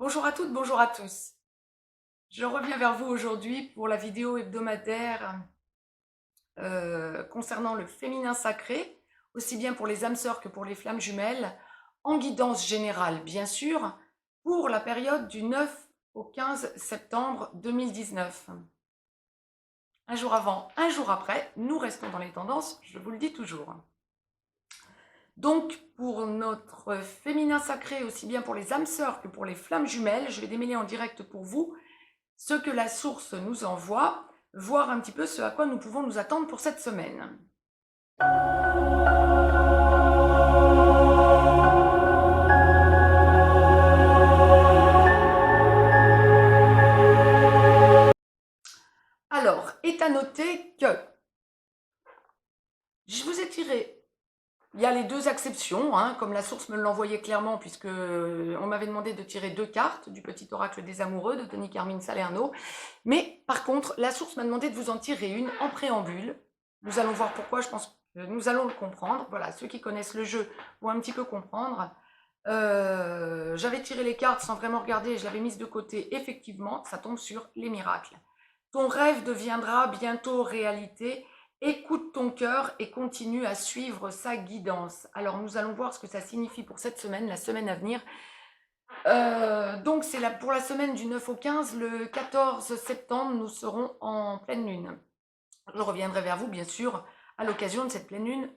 Bonjour à toutes, bonjour à tous. Je reviens vers vous aujourd'hui pour la vidéo hebdomadaire concernant le féminin sacré, aussi bien pour les âmes sœurs que pour les flammes jumelles, en guidance générale bien sûr, pour la période du 9 au 15 septembre 2019. Un jour avant, un jour après, nous restons dans les tendances, je vous le dis toujours. Donc, pour notre féminin sacré, aussi bien pour les âmes sœurs que pour les flammes jumelles, je vais démêler en direct pour vous ce que la source nous envoie, voir un petit peu ce à quoi nous pouvons nous attendre pour cette semaine. Alors, est à noter que je vous ai tiré, il y a les deux exceptions, comme la source me l'envoyait clairement, puisque on m'avait demandé de tirer 2 cartes du petit oracle des amoureux de Tony Carmine Salerno. Mais par contre, la source m'a demandé de vous en tirer une en préambule. Nous allons voir pourquoi, je pense que nous allons le comprendre. Voilà, ceux qui connaissent le jeu vont un petit peu comprendre. J'avais tiré les cartes sans vraiment regarder, je l'avais mise de côté. Effectivement, ça tombe sur les miracles. Ton rêve deviendra bientôt réalité. Écoute ton cœur et continue à suivre sa guidance. Alors nous allons voir ce que ça signifie pour cette semaine, la semaine à venir. Donc c'est pour la semaine du 9 au 15, le 14 septembre, nous serons en pleine lune. Je reviendrai vers vous, bien sûr, à l'occasion de cette pleine lune.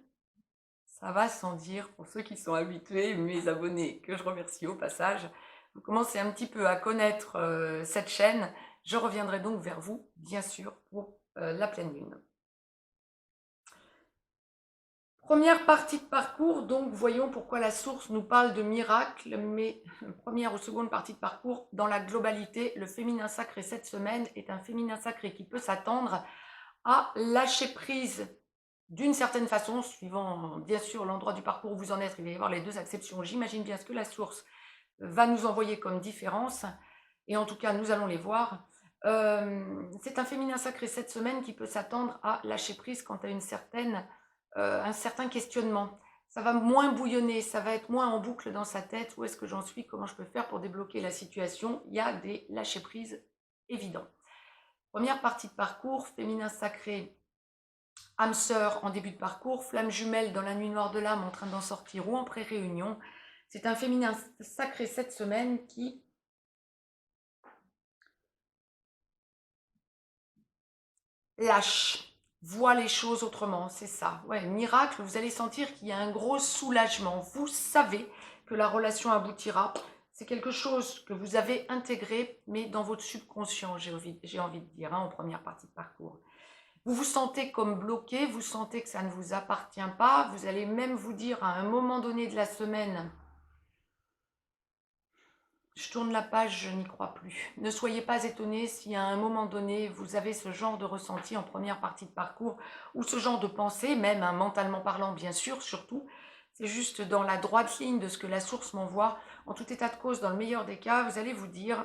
Ça va sans dire, pour ceux qui sont habitués, mes abonnés, que je remercie au passage. Vous commencez un petit peu à connaître cette chaîne. Je reviendrai donc vers vous, bien sûr, pour la pleine lune. Première partie de parcours, donc voyons pourquoi la source nous parle de miracle, mais première ou seconde partie de parcours, dans la globalité, le féminin sacré cette semaine est un féminin sacré qui peut s'attendre à lâcher prise d'une certaine façon, suivant bien sûr l'endroit du parcours où vous en êtes, il va y avoir les deux exceptions. J'imagine bien ce que la source va nous envoyer comme différence, et en tout cas nous allons les voir. C'est un féminin sacré cette semaine qui peut s'attendre à lâcher prise quant à un certain questionnement. Ça va moins bouillonner, ça va être moins en boucle dans sa tête. Où est-ce que j'en suis? Comment je peux faire pour débloquer la situation? Il y a des lâcher-prises évidents. Première partie de parcours, féminin sacré, âme sœur en début de parcours, flamme jumelle dans la nuit noire de l'âme en train d'en sortir ou en pré-réunion. C'est un féminin sacré cette semaine qui lâche, voit les choses autrement, c'est ça. Ouais, miracle, vous allez sentir qu'il y a un gros soulagement. Vous savez que la relation aboutira. C'est quelque chose que vous avez intégré, mais dans votre subconscient, j'ai envie de dire, en première partie de parcours. Vous vous sentez comme bloqué, vous sentez que ça ne vous appartient pas. Vous allez même vous dire à un moment donné de la semaine, je tourne la page, je n'y crois plus. Ne soyez pas étonnés si à un moment donné, vous avez ce genre de ressenti en première partie de parcours, ou ce genre de pensée, même mentalement parlant, bien sûr, surtout. C'est juste dans la droite ligne de ce que la source m'envoie. En tout état de cause, dans le meilleur des cas, vous allez vous dire,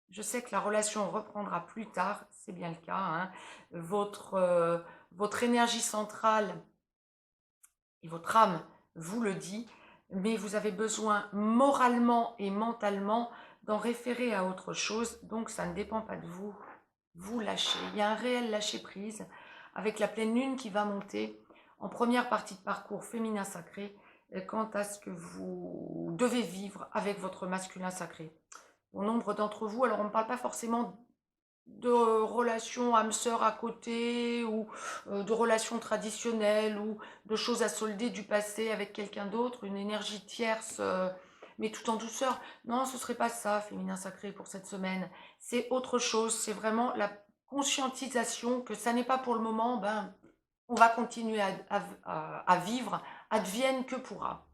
je sais que la relation reprendra plus tard, c'est bien le cas. Votre énergie centrale et votre âme vous le dit, mais vous avez besoin moralement et mentalement d'en référer à autre chose, donc ça ne dépend pas de vous. Vous lâchez. Il y a un réel lâcher-prise avec la pleine lune qui va monter en première partie de parcours féminin sacré quant à ce que vous devez vivre avec votre masculin sacré. Bon nombre d'entre vous, alors on ne parle pas forcément de relations âme-sœur à côté ou de relations traditionnelles ou de choses à solder du passé avec quelqu'un d'autre, une énergie tierce, mais tout en douceur. Non, ce ne serait pas ça, féminin sacré, pour cette semaine. C'est autre chose, c'est vraiment la conscientisation que ça n'est pas pour le moment, ben, on va continuer à vivre, advienne que pourra.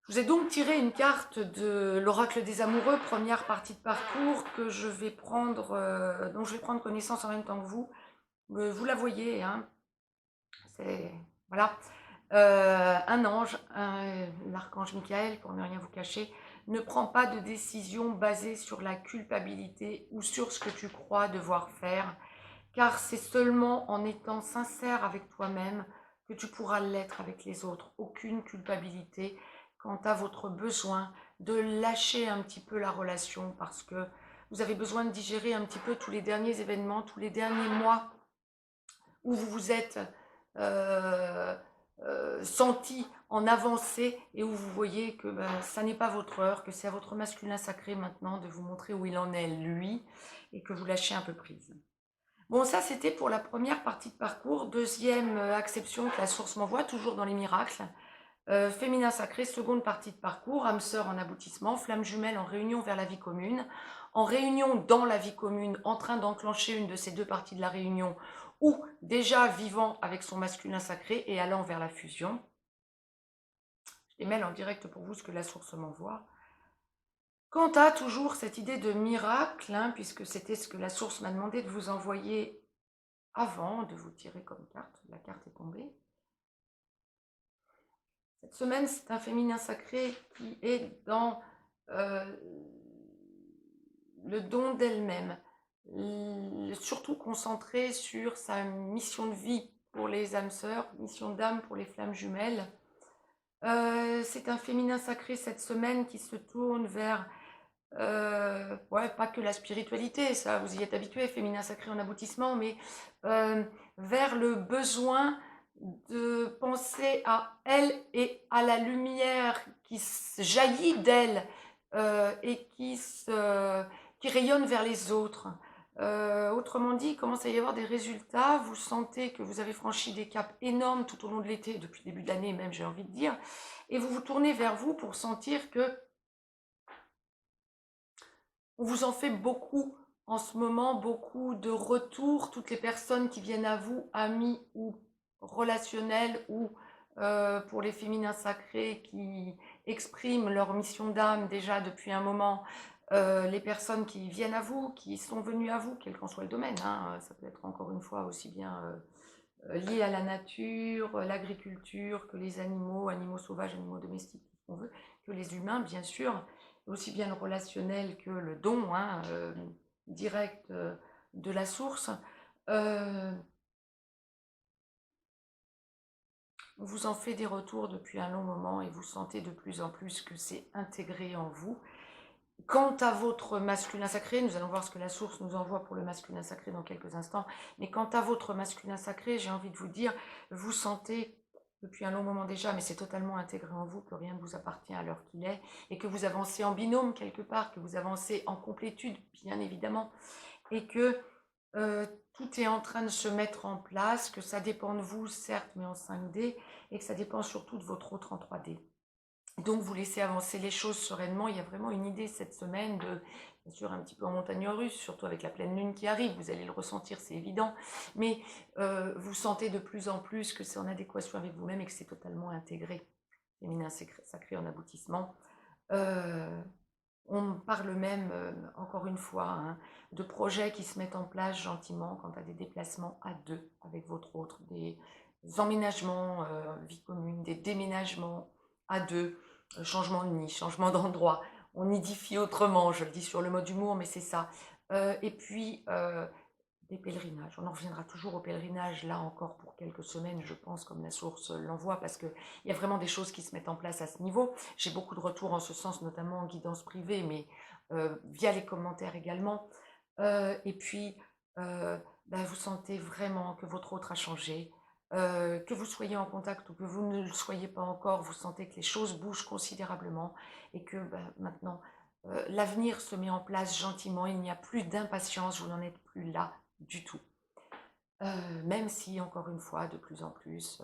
Je vous ai donc tiré une carte de l'oracle des amoureux, première partie de parcours, que je vais prendre, dont je vais prendre connaissance en même temps que vous. Vous la voyez, c'est voilà. Un ange, l'archange Michael, pour ne rien vous cacher, ne prend pas de décision basée sur la culpabilité ou sur ce que tu crois devoir faire, car c'est seulement en étant sincère avec toi-même que tu pourras l'être avec les autres. Aucune culpabilité quant à votre besoin de lâcher un petit peu la relation parce que vous avez besoin de digérer un petit peu tous les derniers événements, tous les derniers mois où vous vous êtes euh, senti en avancée et où vous voyez que ça n'est pas votre heure, que c'est à votre masculin sacré maintenant de vous montrer où il en est lui et que vous lâchez un peu prise. Bon, ça c'était pour la première partie de parcours. Deuxième acception que la source m'envoie, toujours dans les miracles. Féminin sacré, seconde partie de parcours, âme sœur en aboutissement, flamme jumelle en réunion vers la vie commune, en réunion dans la vie commune, en train d'enclencher une de ces deux parties de la réunion, ou déjà vivant avec son masculin sacré et allant vers la fusion. Je les mêle en direct pour vous ce que la source m'envoie. Quant à toujours cette idée de miracle, puisque c'était ce que la source m'a demandé de vous envoyer avant de vous tirer comme carte, la carte est tombée. Cette semaine, c'est un féminin sacré qui est dans le don d'elle-même, surtout concentré sur sa mission de vie pour les âmes sœurs, mission d'âme pour les flammes jumelles. C'est un féminin sacré cette semaine qui se tourne vers, pas que la spiritualité, ça vous y êtes habitué, féminin sacré en aboutissement, mais vers le besoin de penser à elle et à la lumière qui jaillit d'elle et qui rayonne vers les autres. Autrement dit, il commence à y avoir des résultats, vous sentez que vous avez franchi des caps énormes tout au long de l'été, depuis le début de l'année même j'ai envie de dire, et vous vous tournez vers vous pour sentir que on vous en fait beaucoup en ce moment, beaucoup de retours, toutes les personnes qui viennent à vous, amis ou relationnels ou pour les féminins sacrés qui expriment leur mission d'âme déjà depuis un moment, les personnes qui viennent à vous, qui sont venues à vous, quel qu'en soit le domaine, ça peut être encore une fois aussi bien lié à la nature, l'agriculture, que les animaux, animaux sauvages, animaux domestiques, tout ce qu'on veut, que les humains bien sûr, aussi bien le relationnel que le don direct de la source. Vous en fait des retours depuis un long moment et vous sentez de plus en plus que c'est intégré en vous. Quant à votre masculin sacré, nous allons voir ce que la source nous envoie pour le masculin sacré dans quelques instants, mais quant à votre masculin sacré, j'ai envie de vous dire, vous sentez depuis un long moment déjà, mais c'est totalement intégré en vous, que rien ne vous appartient à l'heure qu'il est, et que vous avancez en binôme quelque part, que vous avancez en complétude, bien évidemment, et que tout est en train de se mettre en place, que ça dépend de vous, certes, mais en 5D, et que ça dépend surtout de votre autre en 3D. Donc vous laissez avancer les choses sereinement. Il y a vraiment une idée cette semaine de, bien sûr, un petit peu en montagne russe, surtout avec la pleine lune qui arrive, vous allez le ressentir, c'est évident, mais vous sentez de plus en plus que c'est en adéquation avec vous-même et que c'est totalement intégré. Féminin sacré en aboutissement. On parle même, encore une fois, de projets qui se mettent en place gentiment quant à des déplacements à deux avec votre autre, des emménagements, vie commune, des déménagements à deux, changement de nid, changement d'endroit. On nidifie autrement, je le dis sur le mode humour, mais c'est ça. Et puis, des pèlerinages. On en reviendra toujours au pèlerinage, là encore pour quelques semaines, je pense, comme la source l'envoie, parce qu'il y a vraiment des choses qui se mettent en place à ce niveau. J'ai beaucoup de retours en ce sens, notamment en guidance privée, mais via les commentaires également. Et puis, vous sentez vraiment que votre autre a changé, que vous soyez en contact ou que vous ne le soyez pas encore, vous sentez que les choses bougent considérablement et que maintenant, l'avenir se met en place gentiment, il n'y a plus d'impatience, vous n'en êtes plus là du tout. Même si, encore une fois, de plus en plus,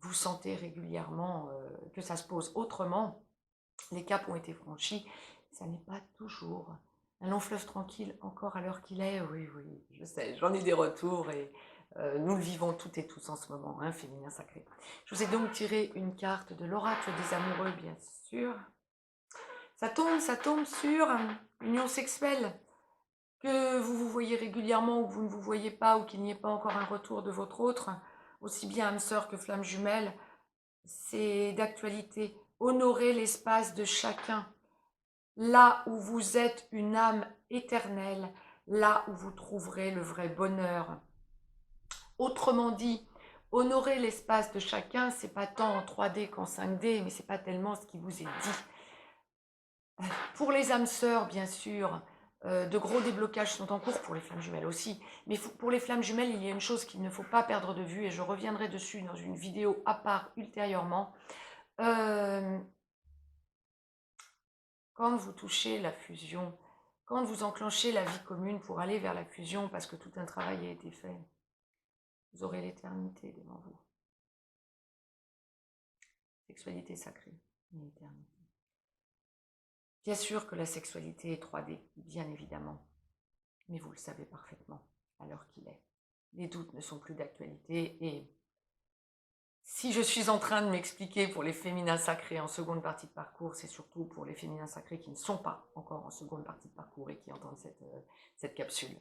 vous sentez régulièrement que ça se pose autrement, les caps ont été franchis, ça n'est pas toujours un long fleuve tranquille encore à l'heure qu'il est. Oui, oui, je sais, j'en ai des retours et nous le vivons toutes et tous en ce moment, féminin sacré. Je vous ai donc tiré une carte de l'oracle des amoureux, bien sûr. Ça tombe sur union sexuelle. Que vous vous voyez régulièrement ou que vous ne vous voyez pas ou qu'il n'y ait pas encore un retour de votre autre, aussi bien âme sœur que flamme jumelle, c'est d'actualité. Honorez l'espace de chacun. Là où vous êtes une âme éternelle, là où vous trouverez le vrai bonheur. Autrement dit, honorer l'espace de chacun, c'est pas tant en 3D qu'en 5D, mais c'est pas tellement ce qui vous est dit. Pour les âmes sœurs, bien sûr, de gros déblocages sont en cours, pour les flammes jumelles aussi. Mais pour les flammes jumelles, il y a une chose qu'il ne faut pas perdre de vue, et je reviendrai dessus dans une vidéo à part ultérieurement. Quand vous touchez la fusion, quand vous enclenchez la vie commune pour aller vers la fusion, parce que tout un travail a été fait, vous aurez l'éternité devant vous. Sexualité sacrée, une éternité. Bien sûr que la sexualité est 3D, bien évidemment, mais vous le savez parfaitement à l'heure qu'il est. Les doutes ne sont plus d'actualité, et si je suis en train de m'expliquer pour les féminins sacrés en seconde partie de parcours, c'est surtout pour les féminins sacrés qui ne sont pas encore en seconde partie de parcours et qui entendent cette capsule.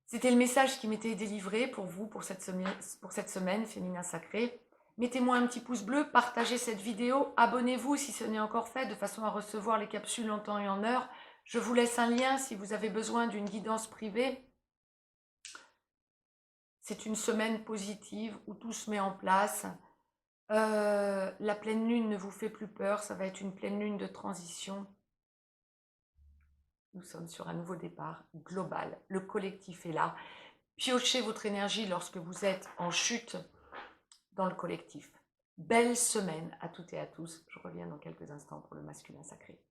C'était le message qui m'était délivré pour vous pour cette semaine féminin sacré. Mettez-moi un petit pouce bleu, partagez cette vidéo, abonnez-vous si ce n'est encore fait, de façon à recevoir les capsules en temps et en heure. Je vous laisse un lien si vous avez besoin d'une guidance privée. C'est une semaine positive où tout se met en place. La pleine lune ne vous fait plus peur, ça va être une pleine lune de transition. Nous sommes sur un nouveau départ global. Le collectif est là. Piochez votre énergie lorsque vous êtes en chute dans le collectif. Belle semaine à toutes et à tous. Je reviens dans quelques instants pour le masculin sacré.